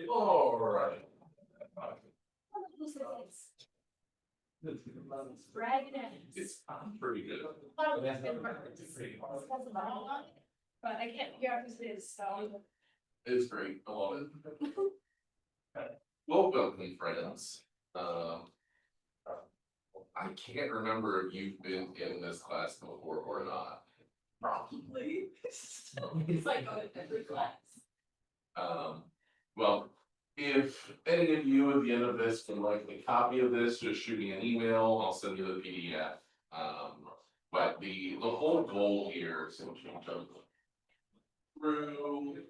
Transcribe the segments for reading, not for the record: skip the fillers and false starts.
All right. It's pretty good. But I can't figure out who it is, so. It's great. I love it. Well, welcome, friends. I can't remember if you've been in this class before or not. Probably. It's like going to every class. Well, if any of you at the end of this would like a copy of this, just shoot me an email, I'll send you the PDF. But the whole goal here is to jump through,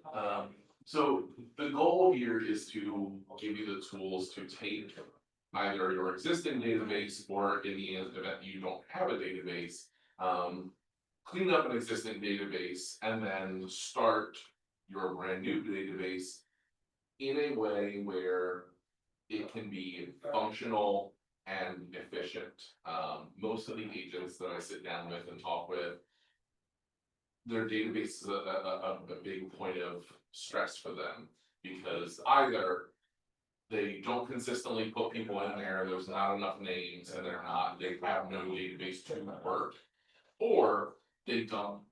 so the goal here is to give you the tools to take either your existing database or in the event you don't have a database, clean up an existing database and then start your brand new database in a way where it can be functional and efficient. Most of the agents that I sit down with and talk with, their database is a big point of stress for them because either they don't consistently put people in there, there's not enough names, and they have no database to work, or they dump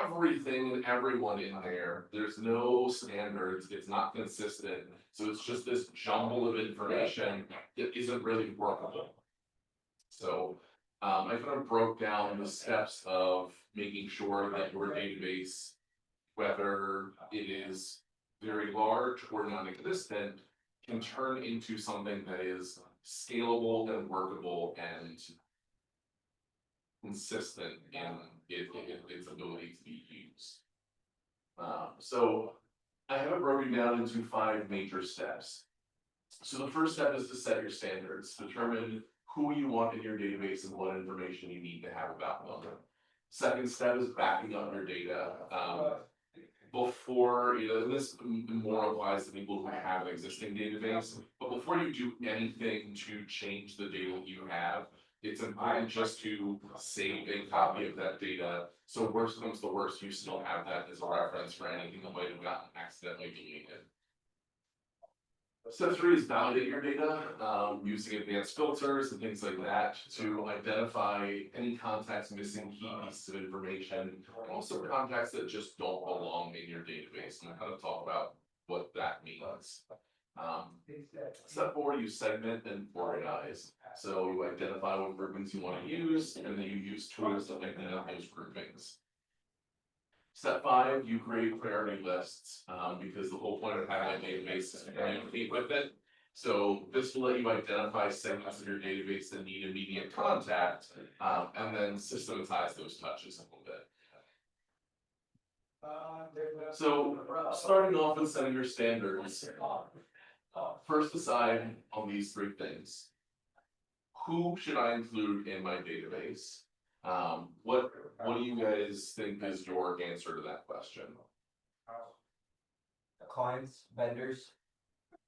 everything and everyone in there. There's no standards, it's not consistent, so it's just this jumble of information that isn't really workable. So I kind of broke down the steps of making sure that your database, whether it is very large or non-existent, can turn into something that is scalable and workable and consistent in its ability to be used. So I have it broken down into 5 major steps. So the first step is to set your standards, determine who you want in your database and what information you need to have about them. Second step is backing up your data. Before, and this more applies to people who have an existing database, but before you do anything to change the data you have, it's important just to save a copy of that data. So worst comes to worst, you still have that as a reference for anything that might have gotten accidentally deleted. Step 3 is validate your data, using advanced filters and things like that to identify any contacts missing key pieces of information, and also contacts that just don't belong in your database, and I'll kind of talk about what that means. Step 4, you segment and organize. So you identify what groupings you want to use, and then you use tools to make those groupings. Step 5, you create priority lists, because the whole point of having a database is to communicate with it. So this will let you identify segments of your database that need immediate contact, and then systematize those touches a little bit. So starting off with setting your standards, first decide on these 3 things. Who should I include in my database? What do you guys think is your answer to that question? Clients, vendors,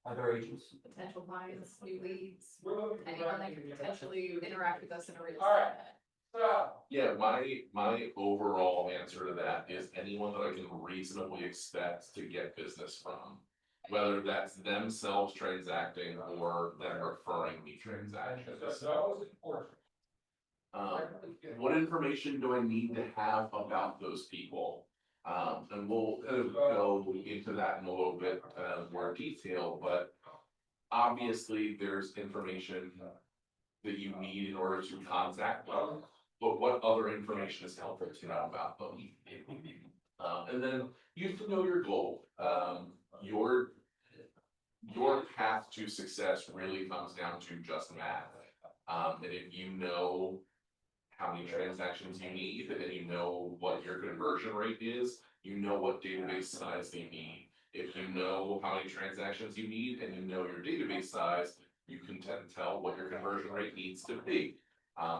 other agents. Potential clients, new leads, anyone that could potentially interact with us in a real estate. Yeah, my overall answer to that is anyone that I can reasonably expect to get business from, whether that's themselves transacting or them referring me transactions. What information do I need to have about those people? And we'll kind of go into that in a little bit more detail, but obviously there's information that you need in order to contact them, but what other information is helpful to know about them? And then you have to know your goal. Your path to success really comes down to just math. And if you know how many transactions you need, and you know what your conversion rate is, you know what database size you need. If you know how many transactions you need and you know your database size, you can tell what your conversion rate needs to be.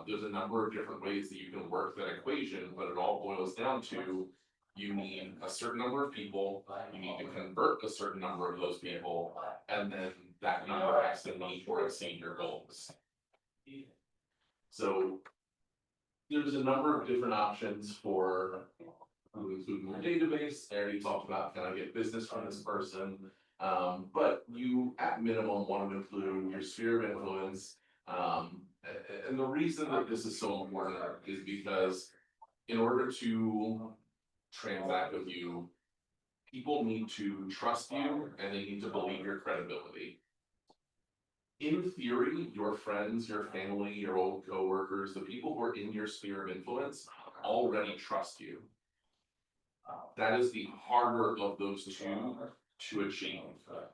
There's a number of different ways that you can work that equation, but it all boils down to you need a certain number of people, you need to convert a certain number of those people, and then that number has to meet or exceed your goals. So there's a number of different options for who include in your database. I already talked about, can I get business from this person? But you at minimum want to include your sphere of influence. And the reason that this is so important is because in order to transact with you, people need to trust you and they need to believe your credibility. In theory, your friends, your family, your old coworkers, the people who are in your sphere of influence already trust you. That is the harder of those two to achieve.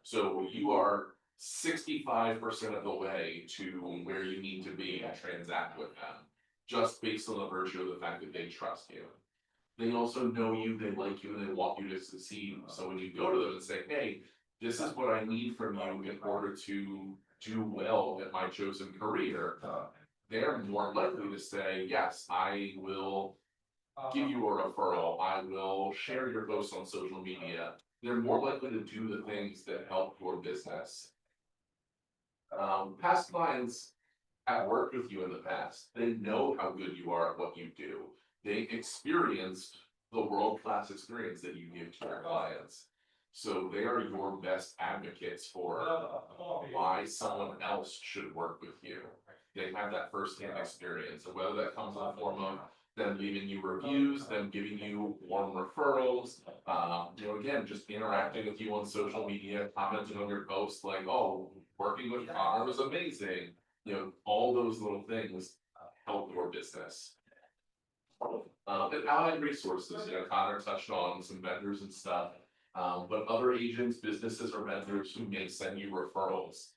So you are 65% of the way to where you need to be to transact with them, just based on the virtue of the fact that they trust you. They also know you, they like you, and they want you to succeed. So when you go to them and say, hey, this is what I need from you in order to do well at my chosen career, they're more likely to say, yes, I will give you a referral, I will share your posts on social media. They're more likely to do the things that help your business. Past clients have worked with you in the past. They know how good you are at what you do. They experienced the world-class experience that you give to your clients. So they are your best advocates for why someone else should work with you. They have that first-hand experience, and whether that comes in the form of them leaving you reviews, them giving you warm referrals, again, just interacting with you on social media, commenting on your posts like, oh, working with Connor was amazing. All those little things help your business. And allied resources, Connor touched on some vendors and stuff, but other agents, businesses, or vendors who may send you referrals.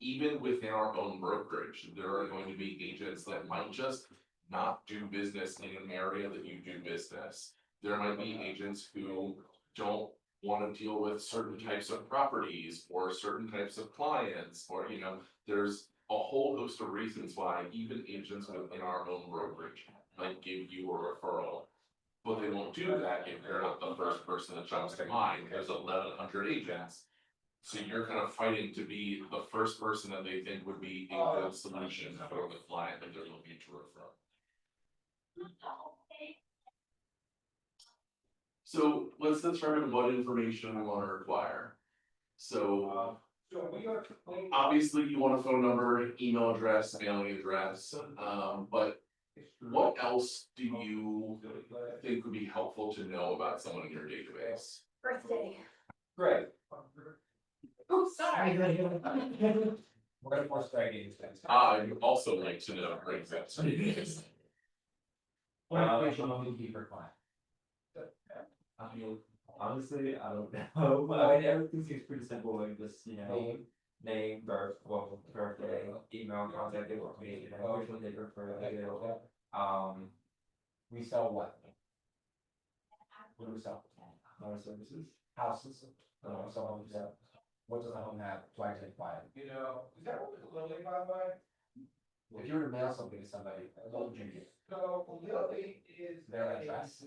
Even within our own brokerage, there are going to be agents that might just not do business in an area that you do business. There might be agents who don't want to deal with certain types of properties or certain types of clients, or there's a whole host of reasons why even agents within our own brokerage might give you a referral. But they won't do that if they're not the first person that jumps to mind. There's 1,100 agents. So you're kind of fighting to be the first person that they think would be a good solution for the client that they're looking to refer. So let's determine what information we want to require. So obviously you want a phone number, email address, mailing address, but what else do you think would be helpful to know about someone in your database? Birthday. Great. Oh, sorry. We're gonna force Greg into things. I'd also like to know exits. What information will you keep for client? I mean, honestly, I don't know, but I mean, everything seems pretty simple, like just, name, birthday, email, contact information, which one they prefer, we sell what? What do we sell? Our services, houses, so homes have, what does a home have, to identify it? Is that what Lily, by the way? If you were to mail something to somebody, what would you do? So Lily is their address.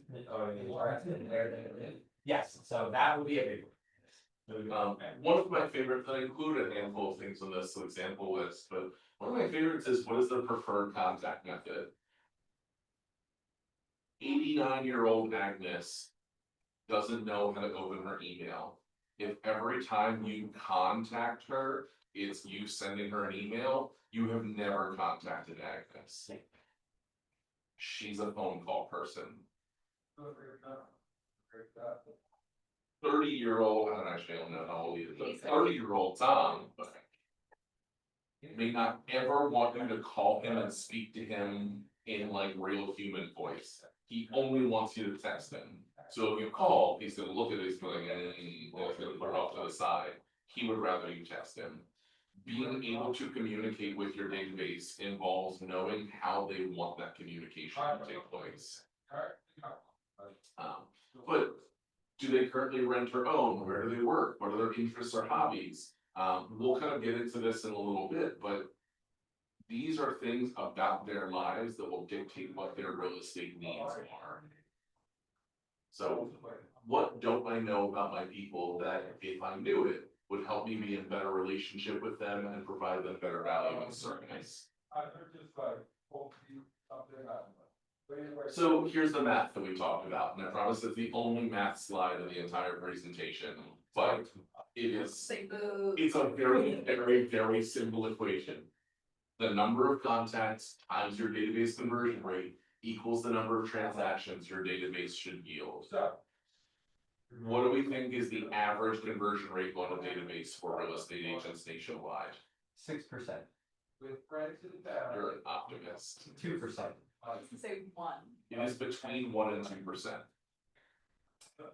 Yes, so that would be a big one. One of my favorites, I include a handful of things on this example list, but one of my favorites is what is their preferred contact method? 89-year-old Agnes doesn't know how to open her email. If every time you contact her, it's you sending her an email, you have never contacted Agnes. She's a phone call person. 30-year-old, I don't know how old he is, but 30-year-old Tom may not ever want you to call him and speak to him in like real human voice. He only wants you to text him. So if you call, he's gonna look at it, he's going, and he's gonna put it off to the side. He would rather you text him. Being able to communicate with your database involves knowing how they want that communication to take place. But do they currently rent or own? Where do they work? What are their interests or hobbies? We'll kind of get into this in a little bit, but these are things about their lives that will dictate what their real estate needs are. So what don't I know about my people that if I knew it would help me be in better relationship with them and provide them better value and service? So here's the math that we talked about, and I promise it's the only math slide of the entire presentation, but it is, Say boo. it's a very simple equation. The number of contacts times your database conversion rate equals the number of transactions your database should yield. What do we think is the average conversion rate on a database for real estate agents nationwide? 6%. You're an optimist. 2%. I was gonna say 1. It is between 1% and 2%.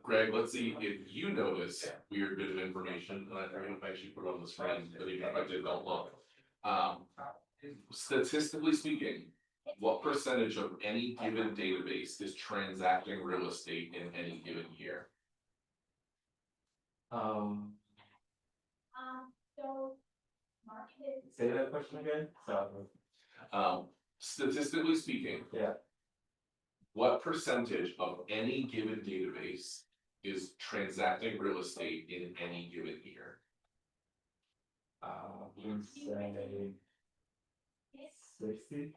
Greg, let's see if you know this weird bit of information, and I forget if I actually put it on the screen, but even if I did, don't look. Statistically speaking, what percentage of any given database is transacting real estate in any given year? Say that question again. Statistically speaking. Yeah. What percentage of any given database is transacting real estate in any given year? We'd say 60.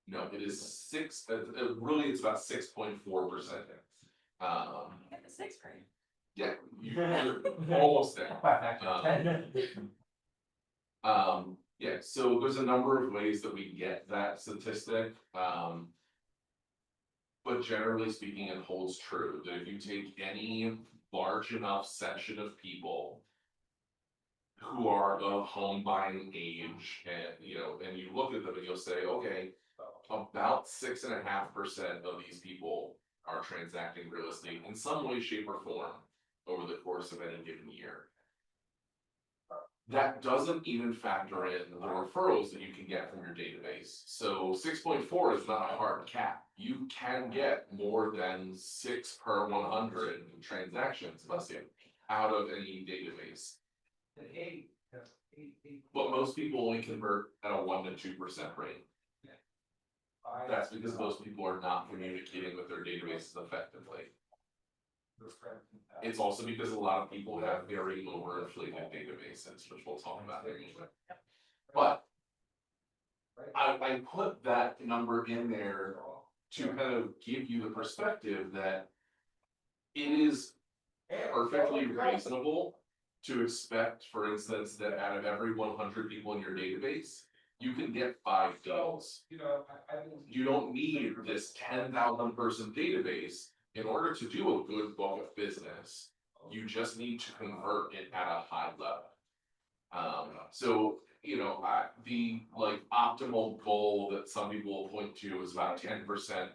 No, it is really, it's about 6.4%. Get the 6th grade. Yeah, you're almost there. Yeah, so there's a number of ways that we get that statistic. But generally speaking, it holds true that if you take any large enough section of people who are of home buying age, and and you look at them and you'll say, okay, about 6.5% of these people are transacting real estate in some way, shape, or form over the course of any given year. That doesn't even factor in the referrals that you can get from your database. So 6.4 is not a hard cap. You can get more than 6 per 100 transactions, out of any database. But most people only convert at a 1 to 2% rate. That's because most people are not communicating with their databases effectively. It's also because a lot of people have very overinflated databases, which we'll talk about in a minute. But I put that number in there to kind of give you the perspective that it is perfectly reasonable to expect, for instance, that out of every 100 people in your database, you can get 5 deals. You don't need this 10,000 person database in order to do a good book of business. You just need to convert it at a high level. So the optimal goal that some people will point to is about 10%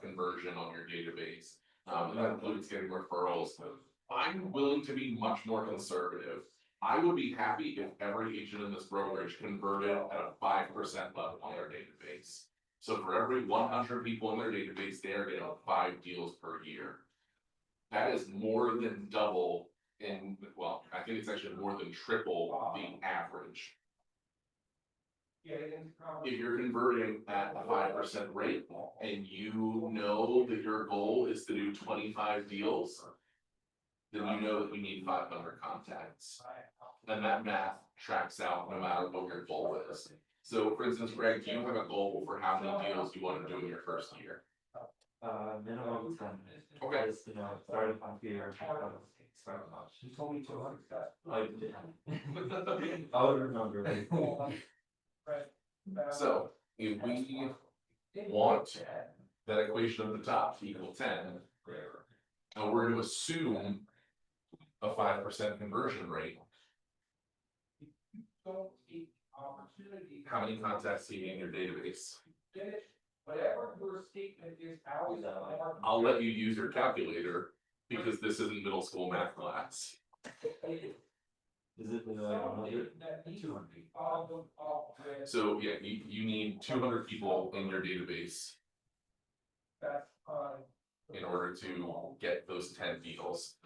conversion on your database. And that includes getting referrals. I'm willing to be much more conservative. I would be happy if every agent in this brokerage converted at a 5% level on their database. So for every 100 people in their database, they are getting 5 deals per year. That is more than double I think it's actually more than triple the average. If you're converting at a 5% rate and you know that your goal is to do 25 deals, then you know that you need 500 contacts. And that math tracks out no matter what your goal is. So for instance, Greg, do you have a goal for how many deals you want to do in your first year? Minimum 10. Okay. Starting on here. You told me 200. I did. I would remember. So if we want that equation at the top to equal 10, and we're going to assume a 5% conversion rate, how many contacts do you need in your database? I'll let you use your calculator because this isn't middle school math class. Is it 100? 200. So yeah, you need 200 people in your database in order to get those 10 deals.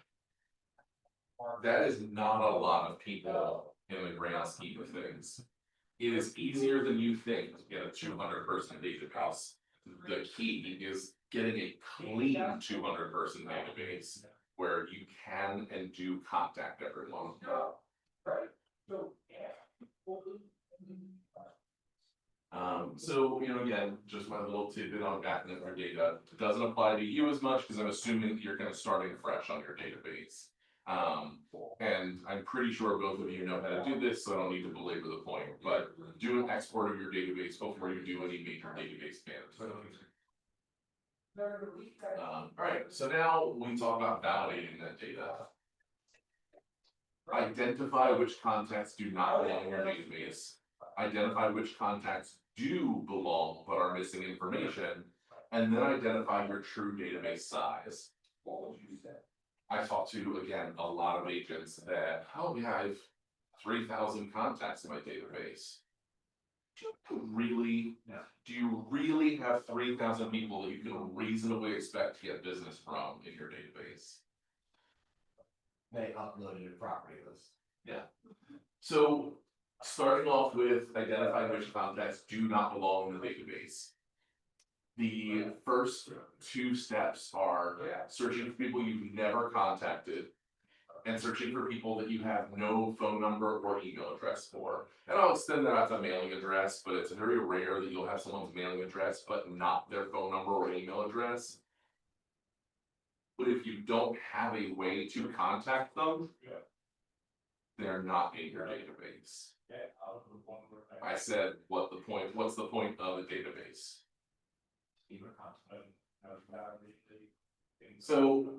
That is not a lot of people in the grand scheme of things. It is easier than you think to get a 200 person database. The key is getting a clean 200 person database where you can and do contact everyone. So, again, just my little tidbit on backing up your data, it doesn't apply to you as much, because I'm assuming that you're kind of starting fresh on your database. And I'm pretty sure both of you know how to do this, so I don't need to belabor the point, but do an export of your database before you do any major database management. Alright, so now we talk about validating that data. Identify which contacts do not belong in your database. Identify which contacts do belong but are missing information, and then identify your true database size. I talked to, again, a lot of agents that, oh yeah, I have 3,000 contacts in my database. Do you really have 3,000 people that you can reasonably expect to get business from in your database? They uploaded a property list. Yeah. So starting off with identifying which contacts do not belong in the database. The first two steps are searching for people you've never contacted and searching for people that you have no phone number or email address for. And I'll extend that out to mailing address, but it's very rare that you'll have someone's mailing address but not their phone number or email address. But if you don't have a way to contact them, they're not in your database. I said, what's the point of a database? So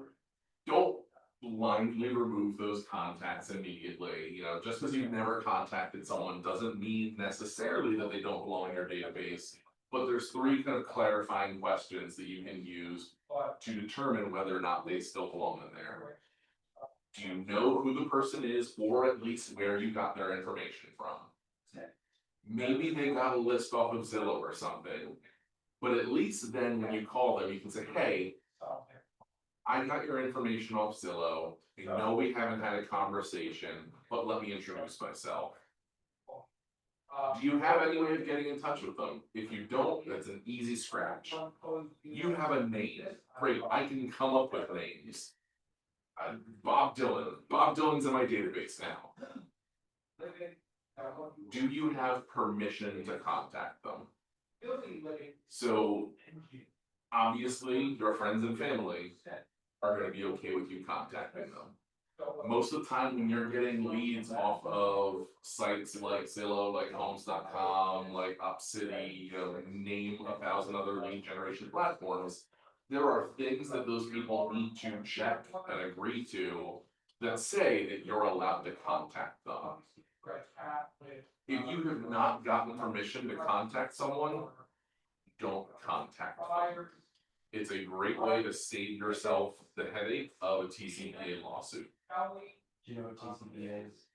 don't blindly remove those contacts immediately. Just because you've never contacted someone doesn't mean necessarily that they don't belong in your database. But there's three kind of clarifying questions that you can use to determine whether or not they still belong in there. Do you know who the person is, or at least where you got their information from? Maybe they got a list off of Zillow or something, but at least then when you call them, you can say, hey, I got your information off Zillow. I know we haven't had a conversation, but let me introduce myself. Do you have any way of getting in touch with them? If you don't, that's an easy scratch. You have a name. Great, I can come up with names. Bob Dylan. Bob Dylan's in my database now. Do you have permission to contact them? So, obviously, your friends and family are going to be okay with you contacting them. Most of the time when you're getting leads off of sites like Zillow, like Homes.com, like UpCity, name 1,000 other lead generation platforms, there are things that those people need to check and agree to that say that you're allowed to contact them. If you have not gotten permission to contact someone, don't contact them. It's a great way to save yourself the headache of a TCPA lawsuit. Do you know what TCPA is?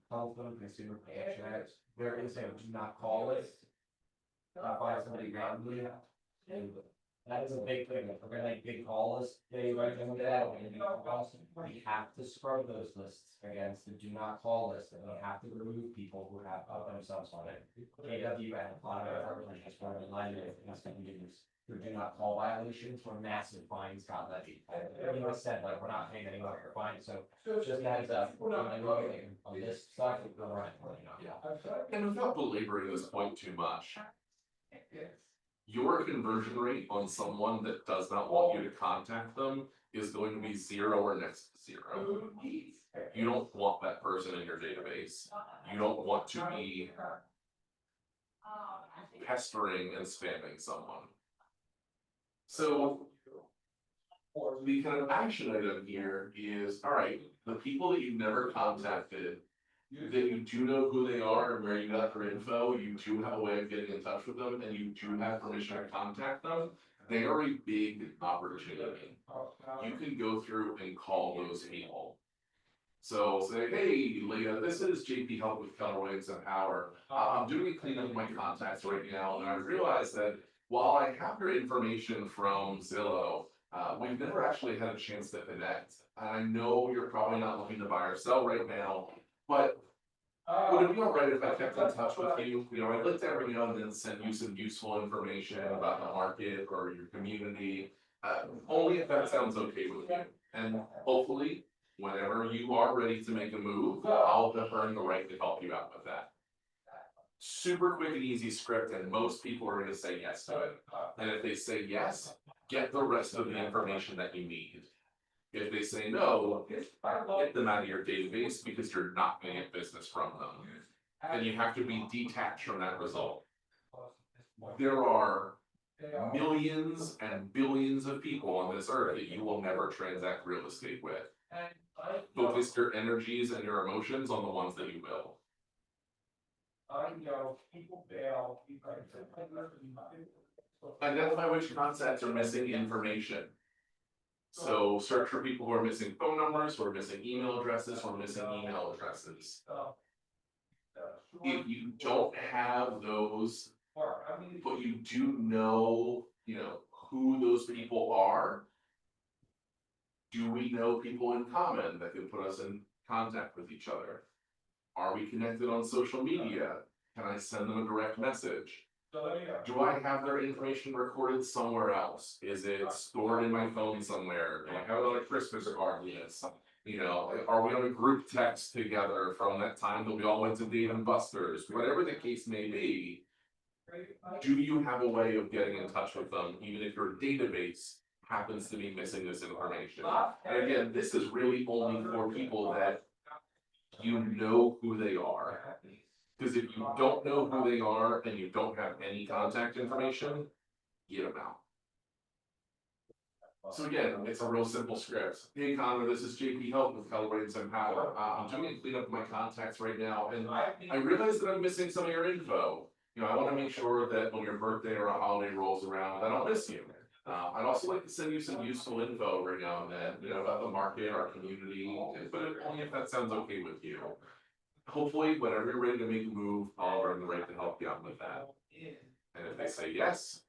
Telephone Consumer Protection Act. There is a do not call list. By somebody randomly. And that is a big thing. If we're gonna make big call lists, we have to scrub those lists against the do not call list, and we have to remove people who have put themselves on it. KW and a lot of our just want to remind you who do not call violations or massive fines got levied. I said, like, we're not paying anyone for fines, so just heads up, on this stuff, we're running, And without belaboring this point too much, your conversion rate on someone that does not want you to contact them is going to be 0 or next to 0. You don't want that person in your database. You don't want to be pestering and spamming someone. So the kind of action item here is, all right, the people that you've never contacted, that you do know who they are and where you got their info, you do have a way of getting in touch with them, and you do have permission to contact them, they are a big opportunity. You can go through and call those people. So say, hey, Leah, this is JP Helk with Keller Williams and Power. I'm doing a cleanup of my contacts right now, and I realized that while I have your information from Zillow, we've never actually had a chance to connect. And I know you're probably not looking to buy or sell right now, but would it be alright if I kept in touch with you? I'd like to every now and then send you some useful information about the market or your community, only if that sounds okay with you. And hopefully, whenever you are ready to make a move, I'll have earned the right to help you out with that. super quick and easy script, and most people are gonna say yes to it. And if they say yes, get the rest of the information that you need. If they say no, get them out of your database because you're not gonna get business from them. And you have to be detached from that result. There are millions and billions of people on this earth that you will never transact real estate with. Focus your energies and your emotions on the ones that you will. Identify which concepts are missing information. So search for people who are missing phone numbers, who are missing email addresses, who are missing email addresses. If you don't have those, but you do know, who those people are, do we know people in common that can put us in contact with each other? Are we connected on social media? Can I send them a direct message? Do I have their information recorded somewhere else? Is it stored in my phone somewhere? Do I have it on a Christmas card list? Are we on a group text together from that time that we all went to Dave and Buster's? Whatever the case may be, do you have a way of getting in touch with them, even if your database happens to be missing this information? And again, this is really only for people that you know who they are. Because if you don't know who they are and you don't have any contact information, get them out. So again, it's a real simple script. Hey Connor, this is JP Helk with Calibrating and Power. I'm doing a cleanup of my contacts right now, and I realize that I'm missing some of your info. I want to make sure that when your birthday or a holiday rolls around, I don't miss you. I'd also like to send you some useful info every now and then, about the market, our community, but only if that sounds okay with you. Hopefully, whenever you're ready to make a move, I'll earn the right to help you out with that. And if they say yes,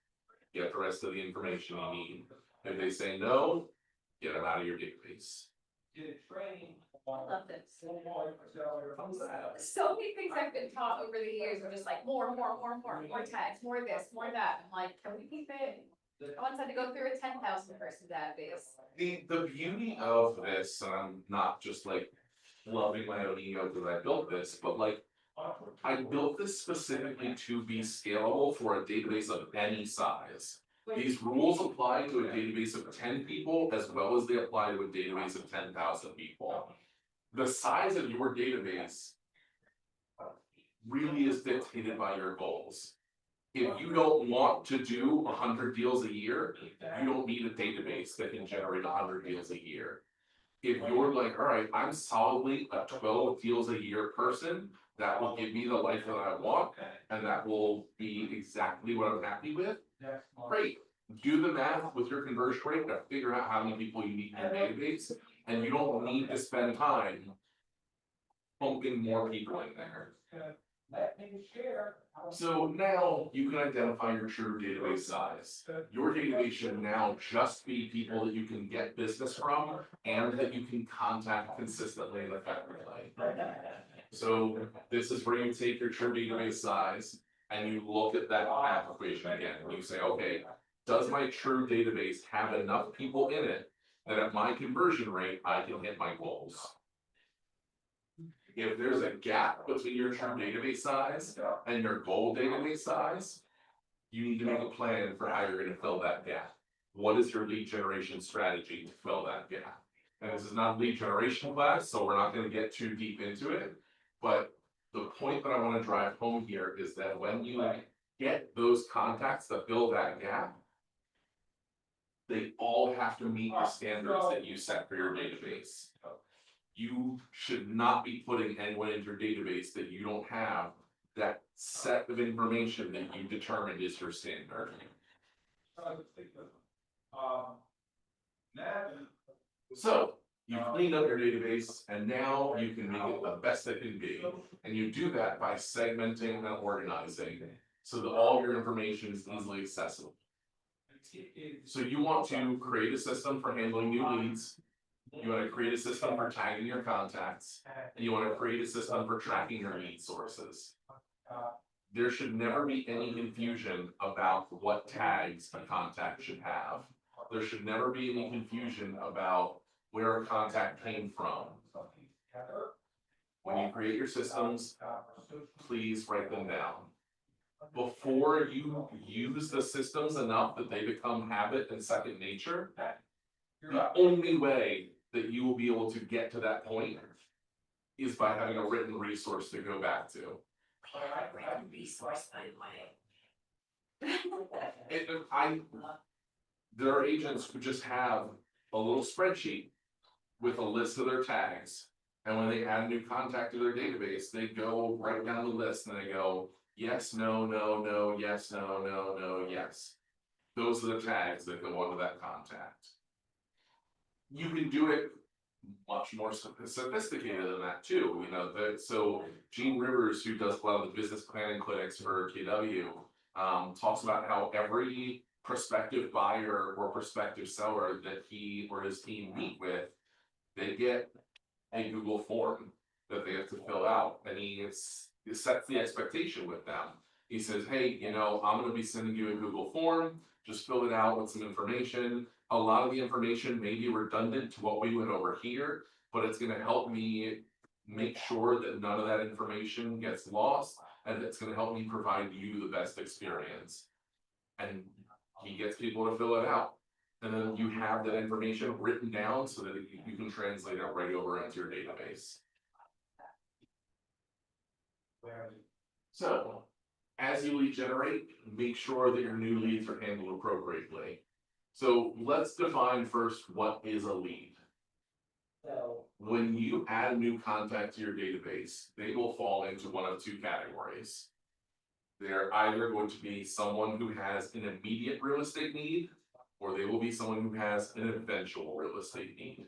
get the rest of the information you need. If they say no, get them out of your database. I love this. So many things I've been taught over the years are just like more tags, more this, more that. I'm like, can we keep it? I once had to go through a 10,000 person database. The beauty of this, and I'm not just like loving my own ego because I built this, but I built this specifically to be scalable for a database of any size. These rules apply to a database of 10 people as well as they apply to a database of 10,000 people. The size of your database really is dictated by your goals. If you don't want to do 100 deals a year, you don't need a database that can generate 100 deals a year. If you're like, all right, I'm solidly a 12 deals a year person, that will give me the life that I want, and that will be exactly what I'm happy with, great. Do the math with your conversion rate to figure out how many people you need in your database, and you don't need to spend time pumping more people in there. So now you can identify your true database size. Your database should now just be people that you can get business from and that you can contact consistently and effectively. So this is where you take your true database size and you look at that math equation again. And you say, okay, does my true database have enough people in it that at my conversion rate, I can hit my goals? If there's a gap between your true database size and your goal database size, you need to make a plan for how you're going to fill that gap. What is your lead generation strategy to fill that gap? And this is not a lead generation class, so we're not going to get too deep into it. But the point that I want to drive home here is that when you get those contacts that fill that gap, they all have to meet the standards that you set for your database. You should not be putting anyone into your database that you don't have that set of information that you determined is your standard. So you clean up your database and now you can make it the best it can be. And you do that by segmenting and organizing so that all your information is easily accessible. So you want to create a system for handling new leads. You want to create a system for tagging your contacts, and you want to create a system for tracking your lead sources. There should never be any confusion about what tags a contact should have. There should never be any confusion about where a contact came from. when you create your systems, please write them down. Before you use the systems enough that they become habit and second nature, the only way that you will be able to get to that point is by having a written resource to go back to. Written resource, by the way. There are agents who just have a little spreadsheet with a list of their tags. And when they add a new contact to their database, they go right down the list and they go, yes, no, no, no, yes, no, no, no, yes. Those are the tags that go onto that contact. You can do it much more sophisticated than that too, you know, so Gene Rivers, who does a lot of the business planning clinics for KW, talks about how every prospective buyer or prospective seller that he or his team meet with, they get a Google form that they have to fill out, and he sets the expectation with them. He says, hey, you know, I'm gonna be sending you a Google form, just fill it out with some information. A lot of the information may be redundant to what we went over here, but it's gonna help me make sure that none of that information gets lost, and it's gonna help me provide you the best experience. And he gets people to fill it out. And then you have that information written down so that you can translate it right over into your database. So, as you lead generate, make sure that your new leads are handled appropriately. So let's define first what is a lead. When you add a new contact to your database, they will fall into one of two categories. They're either going to be someone who has an immediate real estate need, or they will be someone who has an eventual real estate need.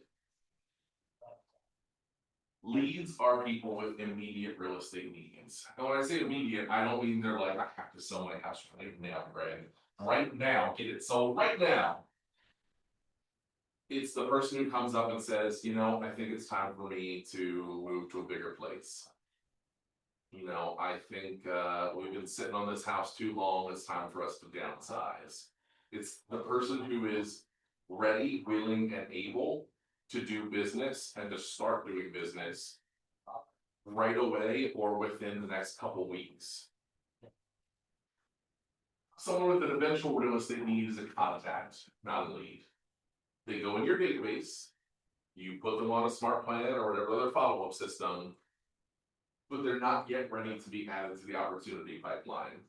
Leads are people with immediate real estate needs. And when I say immediate, I don't mean they're like, I have to sell my house right now, Greg. Right now, get it sold right now. It's the person who comes up and says, you know, I think it's time for me to move to a bigger place. You know, I think we've been sitting on this house too long, it's time for us to downsize. It's the person who is ready, willing, and able to do business and to start doing business right away or within the next couple weeks. Someone with an eventual real estate need is a contact, not a lead. They go in your database, you put them on a smart plan or whatever other follow-up system, but they're not yet ready to be added to the opportunity pipeline.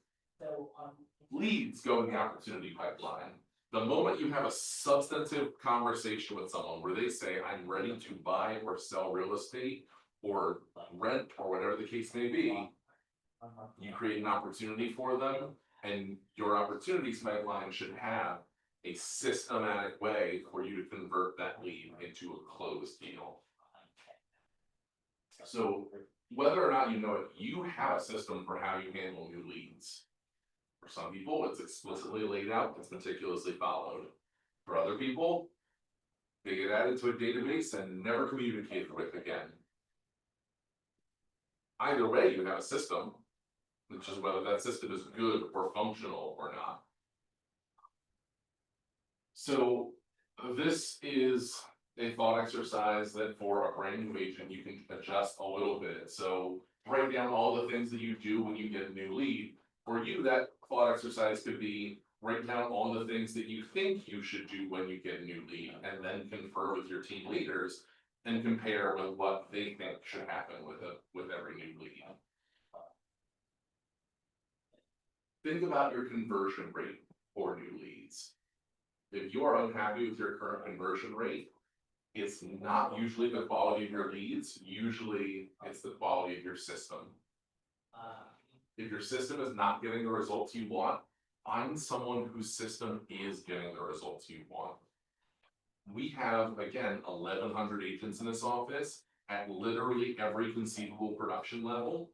Leads go in the opportunity pipeline. The moment you have a substantive conversation with someone where they say, I'm ready to buy or sell real estate or rent or whatever the case may be, you create an opportunity for them, and your opportunities pipeline should have a systematic way for you to convert that lead into a closed deal. So whether or not you know it, you have a system for how you handle new leads. For some people, it's explicitly laid out, it's meticulously followed. For other people, they get added to a database and never communicated with again. Either way, you have a system, which is whether that system is good or functional or not. So this is a thought exercise that for a brand new agent, you can adjust a little bit. So write down all the things that you do when you get a new lead. For you, that thought exercise could be write down all the things that you think you should do when you get a new lead, and then confer with your team leaders and compare with what they think should happen with every new lead. Think about your conversion rate for new leads. If you are unhappy with your current conversion rate, it's not usually the quality of your leads, usually it's the quality of your system. If your system is not getting the results you want, find someone whose system is getting the results you want. We have, again, 1,100 agents in this office at literally every conceivable production level.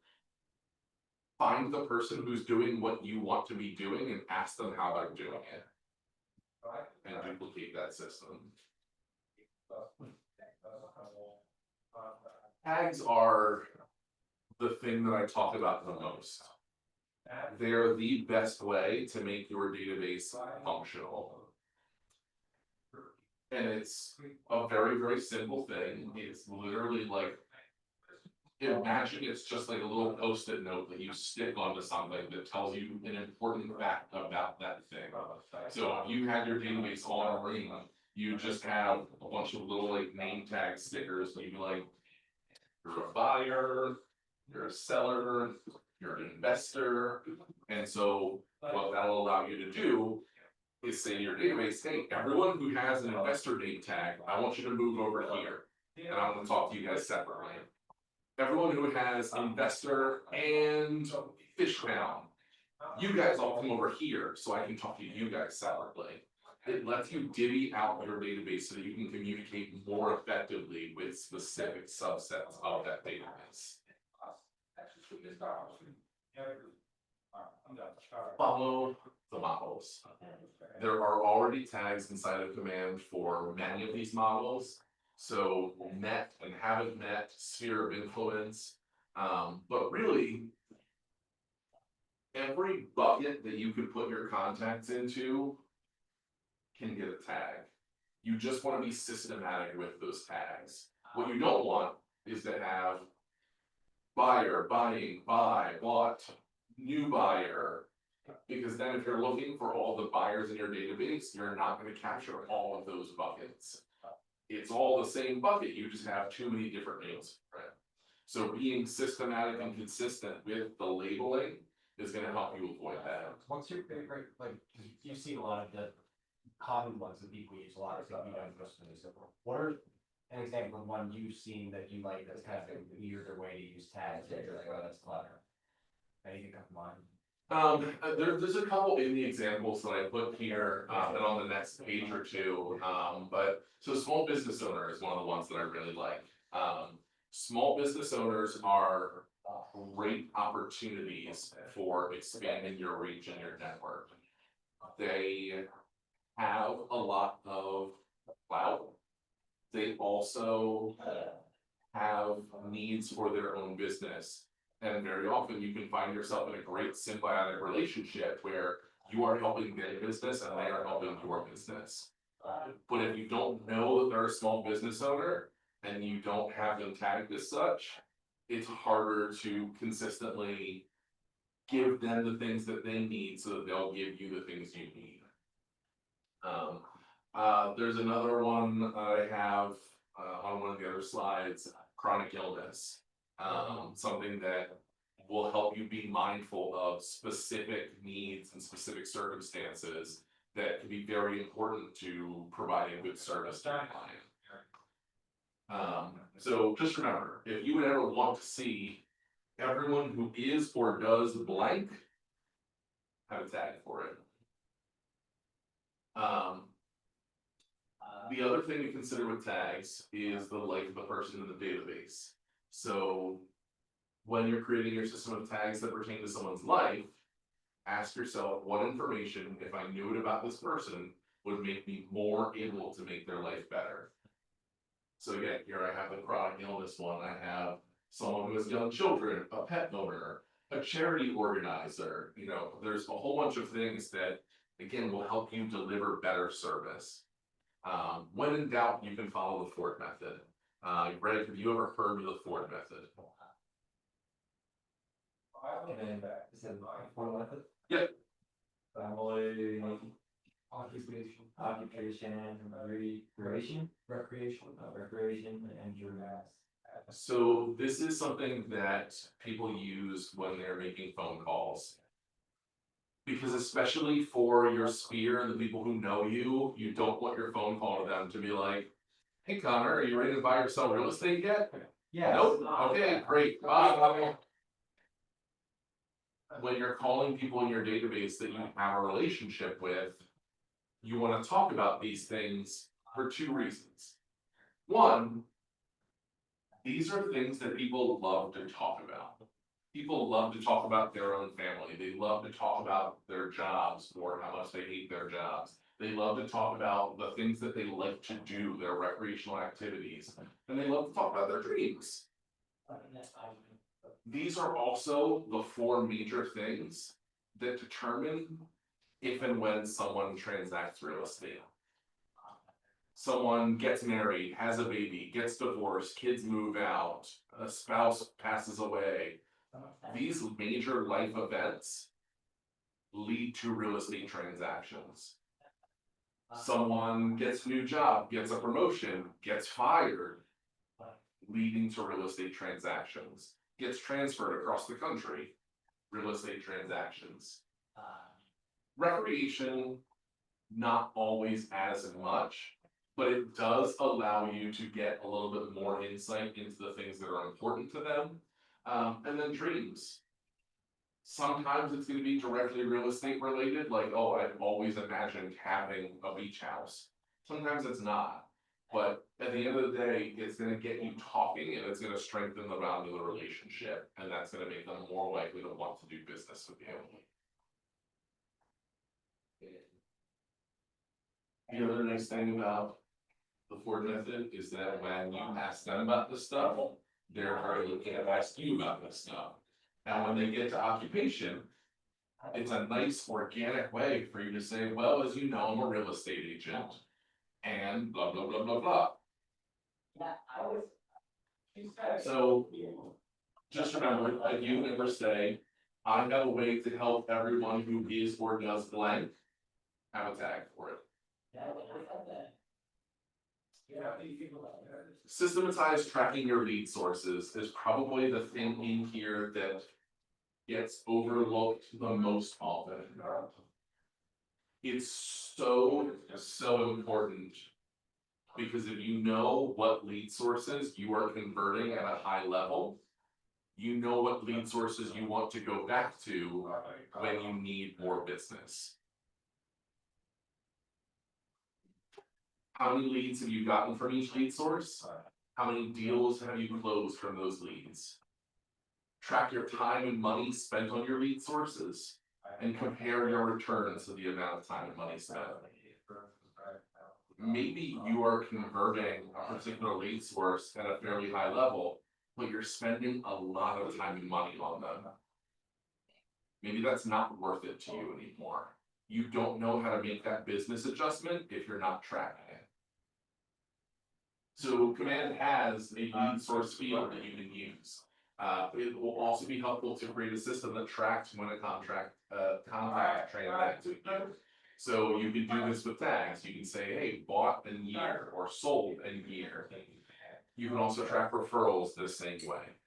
Find the person who's doing what you want to be doing and ask them how they're doing it. And duplicate that system. Tags are the thing that I talk about the most. They're the best way to make your database functional. And it's a very, very simple thing. It's literally like imagine it's just like a little post-it note that you stick onto something that tells you an important fact about that thing. So if you had your database on a ring, you just have a bunch of little like name tag stickers, you'd be like, you're a buyer, you're a seller, you're an investor. And so what that'll allow you to do is say to your database, hey, everyone who has an investor name tag, I want you to move over here. And I'm gonna talk to you guys separately. Everyone who has investor and fish pound, you guys all come over here so I can talk to you guys separately. It lets you divvy out your database so that you can communicate more effectively with specific subsets of that database. Follow the models. There are already tags inside of command for many of these models. So met and haven't met, sphere of influence, but really every bucket that you could put your contacts into can get a tag. You just want to be systematic with those tags. What you don't want is to have buyer, buying, buy, bought, new buyer, because then if you're looking for all the buyers in your database, you're not going to capture all of those buckets. It's all the same bucket, you just have too many different names for it. So being systematic and consistent with the labeling is gonna help you avoid that. What's your favorite, like, 'cause you've seen a lot of the common ones that people use a lot, of stuff you don't just really simple. What are an example of one you've seen that you like that's kind of a weirder way to use tags that you're like, oh, that's clever? Anything come to mind? There's a couple in the examples that I put here, and on the next page or two, but so small business owner is one of the ones that I really like. Small business owners are great opportunities for expanding your reach and your network. They have a lot of clout. They also have needs for their own business. And very often you can find yourself in a great symbiotic relationship where you are helping their business and they are helping your business. But if you don't know that they're a small business owner and you don't have them tagged as such, it's harder to consistently give them the things that they need so that they'll give you the things you need. There's another one I have on one of the other slides, chronic illness. Something that will help you be mindful of specific needs and specific circumstances that can be very important to providing good service to your client. So just remember, if you would ever want to see everyone who is or does blank, have a tag for it. The other thing to consider with tags is the life of the person in the database. So when you're creating your system of tags that pertain to someone's life, ask yourself what information, if I knew it about this person, would make me more able to make their life better. So again, here I have the chronic illness one. I have someone who has young children, a pet owner, a charity organizer. You know, there's a whole bunch of things that, again, will help you deliver better service. When in doubt, you can follow the Ford method. Greg, have you ever heard of the Ford method? Is it one method? Yep. Family, occupation, recreation, and your mass. So this is something that people use when they're making phone calls. Because especially for your sphere and the people who know you, you don't want your phone call to them to be like, hey Connor, are you ready to buy or sell real estate yet? Yeah. Nope, okay, great, bye. When you're calling people in your database that you have a relationship with, you want to talk about these things for two reasons. One, these are things that people love to talk about. People love to talk about their own family. They love to talk about their jobs or how much they hate their jobs. They love to talk about the things that they like to do, their recreational activities, and they love to talk about their dreams. These are also the four major things that determine if and when someone transacts real estate. Someone gets married, has a baby, gets divorced, kids move out, a spouse passes away. These major life events lead to real estate transactions. Someone gets a new job, gets a promotion, gets fired, leading to real estate transactions, gets transferred across the country, real estate transactions. Recreation, not always as much, but it does allow you to get a little bit more insight into the things that are important to them. And then dreams. Sometimes it's going to be directly real estate related, like, oh, I've always imagined having a beach house. Sometimes it's not. But at the end of the day, it's going to get you talking and it's going to strengthen the bond of the relationship. And that's going to make them more likely to want to do business with you. The other nice thing about the Ford method is that when you ask them about this stuff, they're very looking to ask you about this stuff. And when they get to occupation, it's a nice organic way for you to say, well, as you know, I'm a real estate agent and blah, blah, blah, blah, blah. So just remember that you never say, I have a way to help everyone who is or does blank, have a tag for it. Systematized tracking your lead sources is probably the thing in here that gets overlooked the most often. It's so important because if you know what lead sources you are converting at a high level, you know what lead sources you want to go back to when you need more business. How many leads have you gotten from each lead source? How many deals have you closed from those leads? Track your time and money spent on your lead sources and compare your returns to the amount of time and money spent. Maybe you are converting a particular lead source at a fairly high level, but you're spending a lot of time and money on them. Maybe that's not worth it to you anymore. You don't know how to make that business adjustment if you're not tracking it. So Command has a lead source field that you can use. It will also be helpful to create a system that tracks when a contact transacts with you. So you can do this with tags. You can say, hey, bought in year or sold in year. You can also track referrals the same way.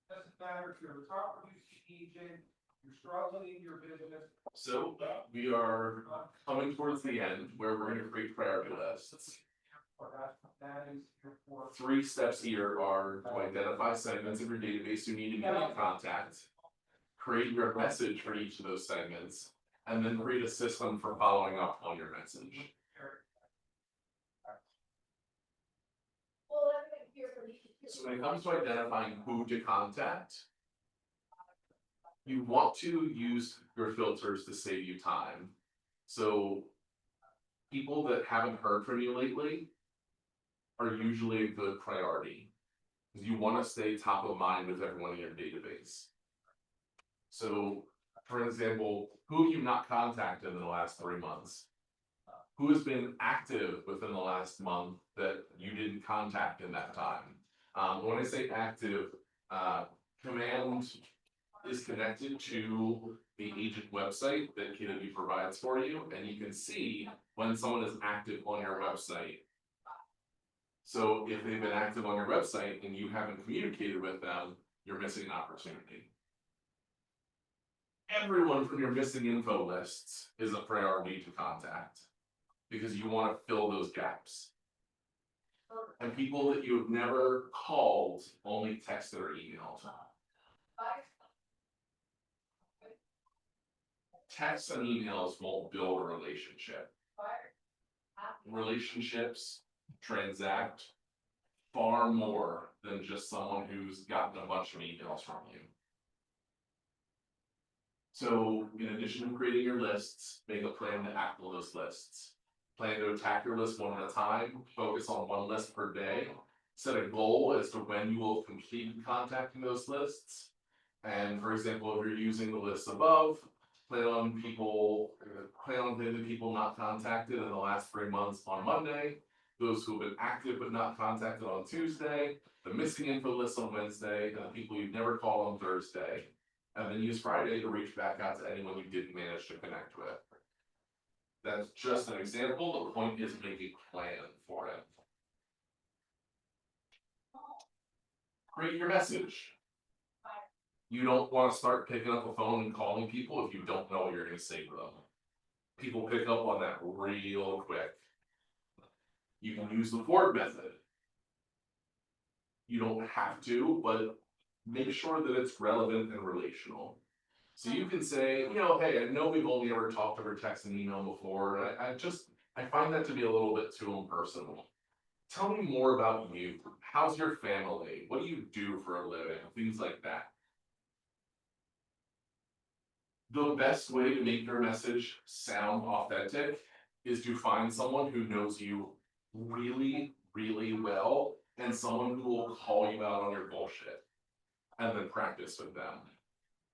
Doesn't matter if you're a top producing agent, you're struggling in your business. So we are coming towards the end where we're going to create priority lists. 3 steps here are to identify segments of your database who need immediate contact, create your message for each of those segments, and then create a system for following up on your message. So when it comes to identifying who to contact, you want to use your filters to save you time. So people that haven't heard from you lately are usually a good priority because you want to stay top of mind with everyone in your database. So, for example, who have you not contacted in the last 3 months? Who has been active within the last month that you didn't contact in that time? When I say active, Command is connected to the agent website that KW provides for you, and you can see when someone is active on your website. So if they've been active on your website and you haven't communicated with them, you're missing an opportunity. Everyone from your missing info lists is a priority to contact because you want to fill those gaps. And people that you have never called, only texted or emailed. Texts and emails won't build a relationship. Relationships transact far more than just someone who's gotten a bunch of emails from you. So in addition to creating your lists, make a plan to act on those lists. Plan to attack your list one at a time, focus on one list per day, set a goal as to when you will complete contacting those lists. And for example, if you're using the lists above, plan on hitting people not contacted in the last 3 months on Monday, those who have been active but not contacted on Tuesday, the missing info list on Wednesday, and the people you've never called on Thursday. And then use Friday to reach back out to anyone you didn't manage to connect with. That's just an example. The point is making a plan for it. Create your message. You don't want to start picking up the phone and calling people if you don't know what you're going to say to them. People pick up on that real quick. You can use the Ford method. You don't have to, but make sure that it's relevant and relational. So you can say, hey, I know we've only ever talked over text and email before, and I find that to be a little bit too impersonal. Tell me more about you. How's your family? What do you do for a living? Things like that. The best way to make your message sound authentic is to find someone who knows you really, really well and someone who will call you out on your bullshit and then practice with them.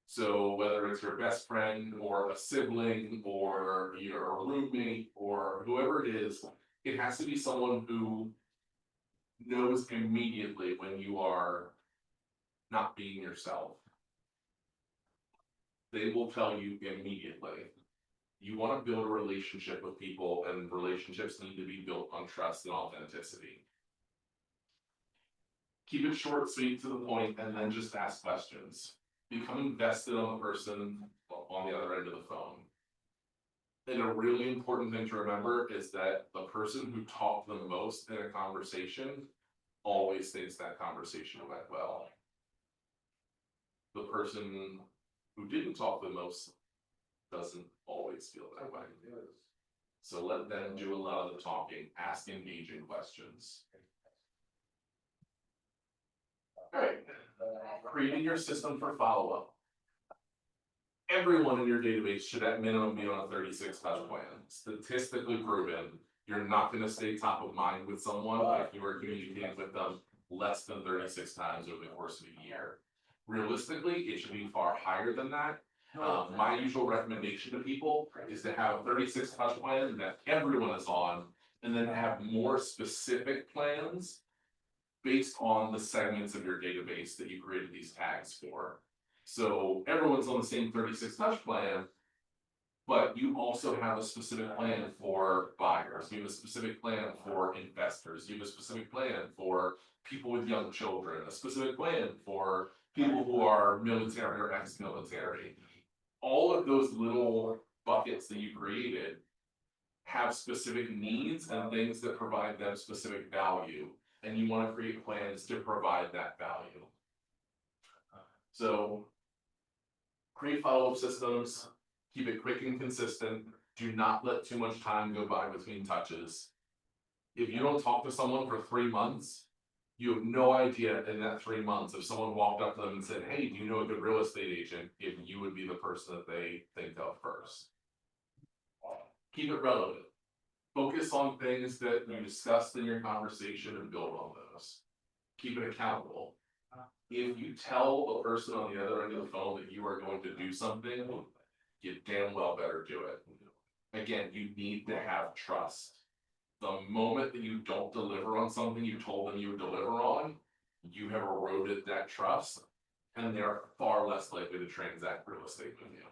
So whether it's your best friend or a sibling or your roommate or whoever it is, it has to be someone who knows immediately when you are not being yourself. They will tell you immediately. You want to build a relationship with people, and relationships need to be built on trust and authenticity. Keep it short, sweet, to the point, and then just ask questions. Become invested on the person on the other end of the phone. And a really important thing to remember is that the person who talked the most in a conversation always thinks that conversation went well. The person who didn't talk the most doesn't always feel that way. So let them do a lot of the talking, ask engaging questions. All right, creating your system for follow-up. Everyone in your database should at minimum be on a 36 touch plan. Statistically proven, you're not going to stay top of mind with someone if you are communicating with them less than 36 times over the course of a year. Realistically, it should be far higher than that. My usual recommendation to people is to have a 36 touch plan that everyone is on, and then have more specific plans based on the segments of your database that you created these tags for. So everyone's on the same 36 touch plan, but you also have a specific plan for buyers. You have a specific plan for investors. You have a specific plan for people with young children, a specific plan for people who are military or ex-military. All of those little buckets that you created have specific needs and things that provide them specific value. And you want to create plans to provide that value. So create follow-up systems, keep it quick and consistent. Do not let too much time go by between touches. If you don't talk to someone for 3 months, you have no idea in that 3 months if someone walked up to them and said, hey, do you know a good real estate agent, if you would be the person that they think of first. Keep it relevant. Focus on things that you discussed in your conversation and build on those. Keep it accountable. If you tell the person on the other end of the phone that you are going to do something, you damn well better do it. Again, you need to have trust. The moment that you don't deliver on something you told them you would deliver on, you have eroded that trust, and they are far less likely to transact real estate with you.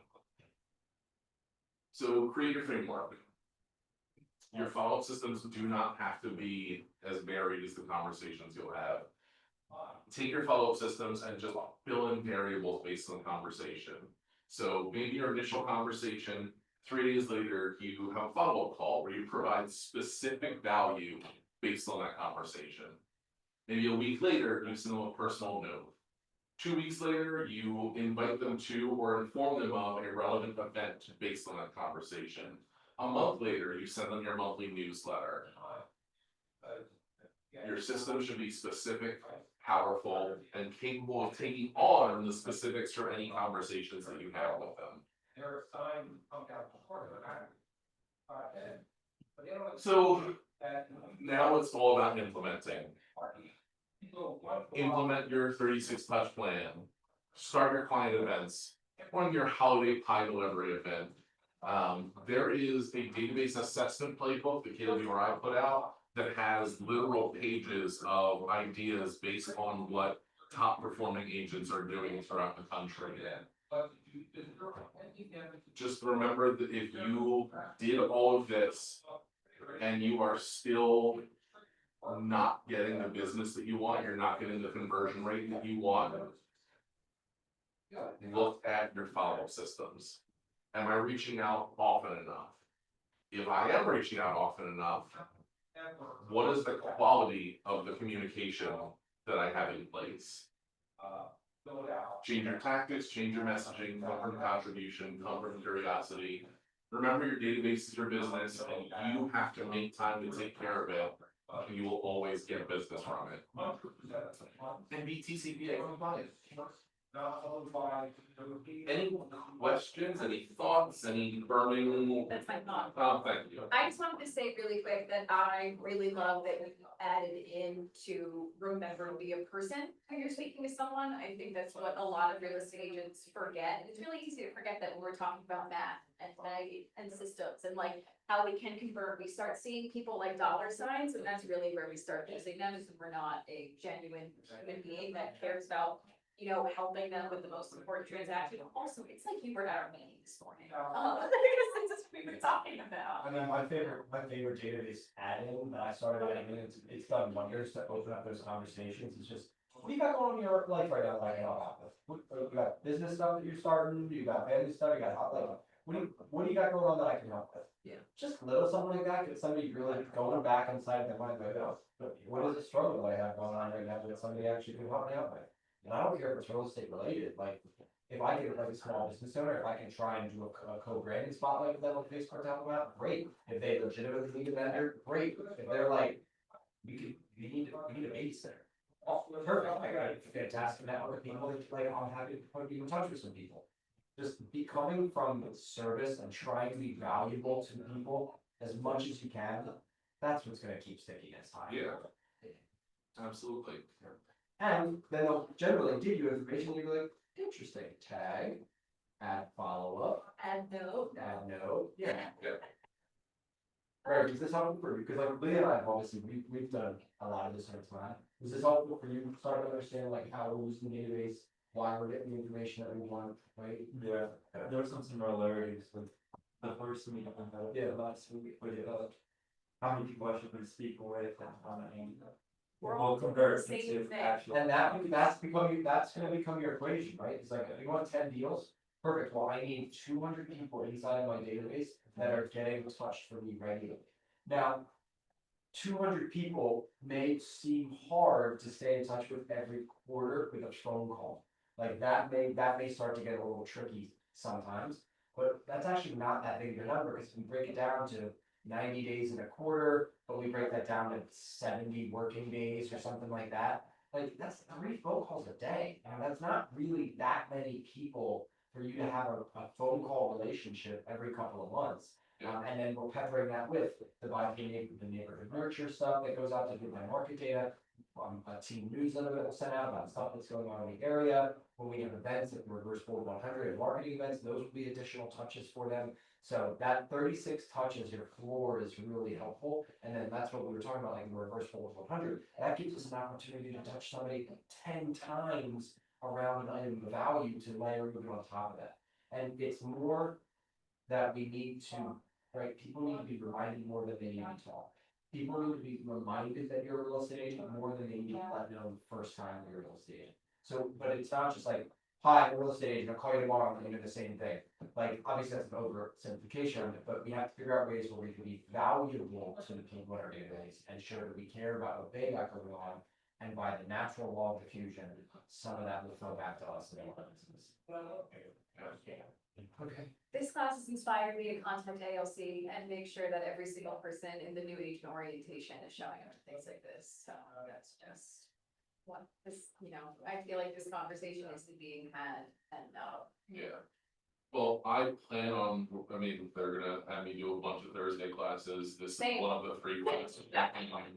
So create your framework. Your follow-up systems do not have to be as varied as the conversations you'll have. Take your follow-up systems and just fill in variables based on conversation. So maybe your initial conversation, 3 days later, you have a follow-up call where you provide specific value based on that conversation. Maybe a week later, you send them a personal note. 2 weeks later, you invite them to or inform them of a relevant event based on that conversation. A month later, you send them your monthly newsletter. Your system should be specific, powerful, and capable of taking on the specifics for any conversations that you have with them. So now it's all about implementing. Implement your 36 touch plan. Start your client events. on your holiday pie delivery event, there is a database assessment playbook that KWRI put out that has literal pages of ideas based on what top performing agents are doing throughout the country. Just remember that if you did all of this and you are still not getting the business that you want, you're not getting the conversion rate that you want, look at your follow-up systems. Am I reaching out often enough? If I am reaching out often enough, what is the quality of the communication that I have in place? Change your tactics, change your messaging, come from contribution, come from curiosity. Remember, your database is your business and you have to make time to take care of it. You will always get business from it. And be TCPA compliant. Any questions, any thoughts, any burning? That's my thought. Oh, thank you. I just wanted to say really quick that I really love that we added in to remember to be a person when you're speaking to someone. I think that's what a lot of real estate agents forget. And it's really easy to forget that when we're talking about math and systems and like how we can convert. We start seeing people like dollar signs, and that's really where we start using them, is when we're not a genuine human being that cares about, you know, helping them with the most important transaction. Also, it's like you were at our meeting this morning. This is what we were talking about. I mean, my favorite database add-in that I started adding in, it's done wonders to open up those conversations. It's just, what do you got going on in your life right now that I can help out with? You got business stuff that you're starting, you got family stuff, you got like, what do you got going on that I can help with? Yeah. Just little something like that, get somebody really going back inside their mind, like, oh, what is the struggle that I have going on right now that somebody actually can help me out with? And I don't care if it's real estate related, like, if I get like a small business owner, if I can try and do a co-branding spotlight with them on Facebook to help them out, great. If they legitimately need a vendor, great. If they're like, we need a babysitter. Oh, perfect, I got a fantastic network of people that like, I'm happy to put you in touch with some people. Just becoming from service and trying to be valuable to people as much as you can, that's what's gonna keep stickiness high. Yeah. Absolutely. And then they'll generally give you information, and you're like, interesting, tag, add follow-up, And no, add note, yeah. Yeah. Right, is this helpful for you? Because like Leah and I, obviously, we've done a lot of this over time. Is this helpful for you, starting to understand like how we're using the database, why we're getting the information that we want, right? Yeah, there were some similarities with the first meeting we had last week, with how many people I should be speaking with and how many. we're all doing the same thing. And that's gonna become your equation, right? It's like, if you want 10 deals, perfect, well, I need 200 people inside of my database that are getting touched for me regularly. Now, 200 people may seem hard to stay in touch with every quarter with a phone call. Like that may start to get a little tricky sometimes, but that's actually not that big of a number, because we break it down to 90 days in a quarter, but we break that down to 70 working days or something like that. Like that's 3 phone calls a day. And that's not really that many people for you to have a phone call relationship every couple of months. And then we're peppering that with the neighborhood nurture stuff that goes out to get my market data, a team newsletter that we'll send out about stuff that's going on in the area. When we have events like Reverse Bold 100 and marketing events, those will be additional touches for them. So that 36 touches, your floor is really helpful. And then that's what we were talking about, like the Reverse Bold 100. That gives us an opportunity to touch somebody 10 times around an item of value to layer even on top of that. And it's more that we need to, right? People need to be reminded more that they need to talk. People need to be reminded that you're a real estate agent more than they need to let know the first time you're a real estate agent. So, but it's not just like, hi, I'm a real estate agent, I'll call you tomorrow, I'm gonna do the same thing. Like, obviously that's an oversimplification of it, but we have to figure out ways where we can be valuable to the people in our database and show that we care about what they got going on. And by the natural law of diffusion, some of that will flow back to us in our business. Okay. This class has inspired me to contact ALC and make sure that every single person in the new agent orientation is showing up to things like this. So that's just what this, you know, I feel like this conversation is being had and Yeah. Well, I plan on, I mean, they're gonna have me do a bunch of Thursday classes. This is Same. one of the 3 classes. I'm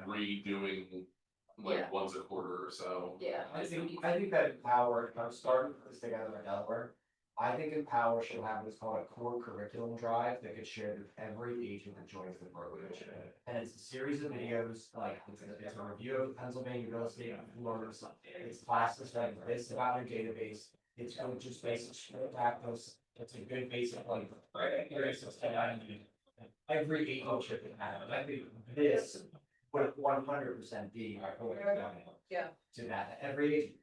redoing like Yeah. once a quarter or so. yeah. I think that Howard, I'm starting to put this together in Delaware. I think Empower should have what's called a core curriculum drive that gets shared with every agent that joins the brokerage. And it's a series of videos, like it's a review of the Pennsylvania real estate learners. It's classes like this about your database. It's going to just basic practice. It's a good basic like every agent should have. And I think this would 100% be our core. Yeah. To that, every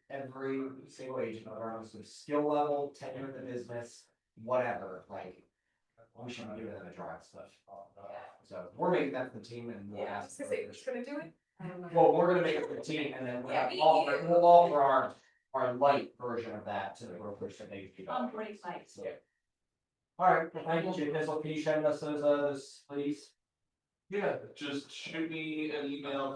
single agent, regardless of skill level, tenure in the business, whatever, like, we should be giving them a drive stuff. So we're making that the team and we'll Yeah, I ask. was gonna say, who's gonna do it? I don't know. Well, we're gonna make it the team and then Yeah, we- we'll offer our light version of that to the brokers that they. Onboarding sites. Yeah. All right, well, thank you, Chief Nizzle. Can you send us those, please? Yeah, just shoot me an email